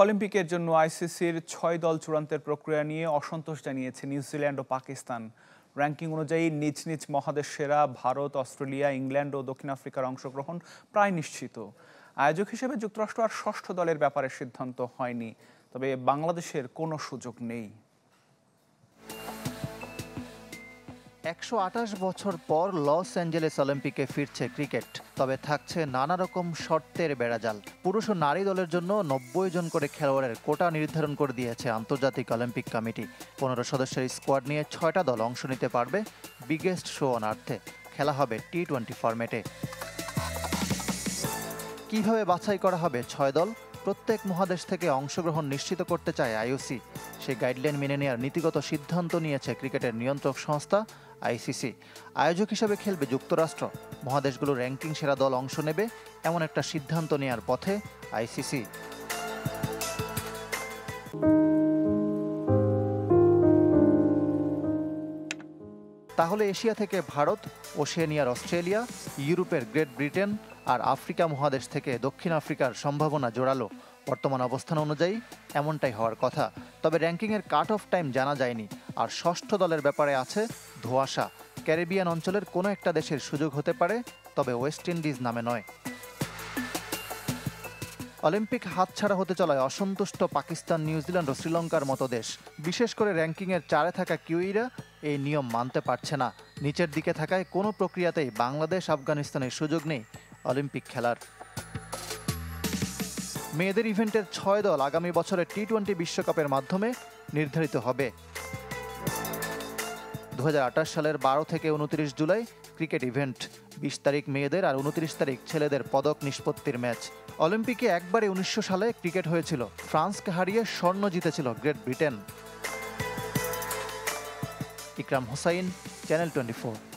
অলিম্পিকের জন্য আইসিসির ৬ দল চূড়ান্তের প্রক্রিয়া নিয়ে অসন্তোষ জানিয়েছে নিউজিল্যান্ড ও পাকিস্তান। র্যাঙ্কিং অনুযায়ী নিজ নিজ মহাদেশ সেরা ভারত, অস্ট্রেলিয়া, ইংল্যান্ড ও দক্ষিণ আফ্রিকার অংশগ্রহণ প্রায় নিশ্চিত। আয়োজক হিসেবে যুক্তরাষ্ট্র আর ষষ্ঠ দলের ব্যাপারে সিদ্ধান্ত হয়নি, তবে বাংলাদেশের কোনো সুযোগ নেই। ১২৮ বছর পর লস অ্যাঞ্জেলেস অলিম্পিকে ফিরছে ক্রিকেট, তবে থাকছে নানা রকম শর্তের বেড়াজাল। পুরুষ ও নারী দলের জন্য ৯০ জন করে খেলোয়াড়ের কোটা নির্ধারণ করে দিয়েছে আন্তর্জাতিক অলিম্পিক কমিটি। ১৫ সদস্যের স্কোয়াড নিয়ে ৬টা দল অংশ নিতে পারবে বিগেস্ট শো অন আর্থে। খেলা হবে টি-20 ফরম্যাটে। কিভাবে বাছাই করা হবে ৬ দল? প্রত্যেক মহাদেশ থেকে অংশগ্রহণ নিশ্চিত করতে চায় আইওসি। সেই গাইডলাইন মেনে নেওয়ার নীতিগত সিদ্ধান্ত নিয়েছে ক্রিকেটের নিয়ন্ত্রক সংস্থা আইসিসি। আয়োজক হিসেবে খেলবে যুক্তরাষ্ট্র। মহাদেশগুলোর র্যাঙ্কিং সেরা দল অংশ নেবে, এমন একটা সিদ্ধান্ত নেওয়ার পথে আইসিসি। তাহলে এশিয়া থেকে ভারত, ওশেনিয়ার অস্ট্রেলিয়া, ইউরোপের গ্রেট ব্রিটেন আর আফ্রিকা মহাদেশ থেকে দক্ষিণ আফ্রিকার সম্ভাবনা জোরালো। বর্তমান অবস্থান অনুযায়ী এমনটাই হওয়ার কথা, তবে র্যাঙ্কিংয়ের কাট অফ টাইম জানা যায়নি। আর ষষ্ঠ দলের ব্যাপারে আছে ধোঁয়াশা। ক্যারিবিয়ান অঞ্চলের কোনো একটা দেশের সুযোগ হতে পারে, তবে ওয়েস্ট ইন্ডিজ নামে নয়। অলিম্পিক হাতছাড়া হতে চলায় অসন্তুষ্ট পাকিস্তান, নিউজিল্যান্ড ও শ্রীলঙ্কার মতো দেশ। বিশেষ করে র্যাঙ্কিংয়ের ৪-এ থাকা কিউইরা এই নিয়ম মানতে পারছে না। নিচের দিকে থাকায় কোনো প্রক্রিয়াতেই বাংলাদেশ, আফগানিস্তানের সুযোগ নেই অলিম্পিক খেলার। মেয়েদের ইভেন্টের ৬ দল আগামী বছরের টি-20 বিশ্বকাপের মাধ্যমে নির্ধারিত হবে। ২০২৮ সালের ১২ থেকে ২৯ জুলাই ক্রিকেট ইভেন্ট। ২০ তারিখ মেয়েদের আর ২৯ তারিখ ছেলেদের পদক নিষ্পত্তির ম্যাচ। অলিম্পিকে একবারে ১৯০০ সালে ক্রিকেট হয়েছিল। ফ্রান্সকে হারিয়ে স্বর্ণ জিতেছিল গ্রেট ব্রিটেন। ইকরাম হোসাইন, চ্যানেল 24।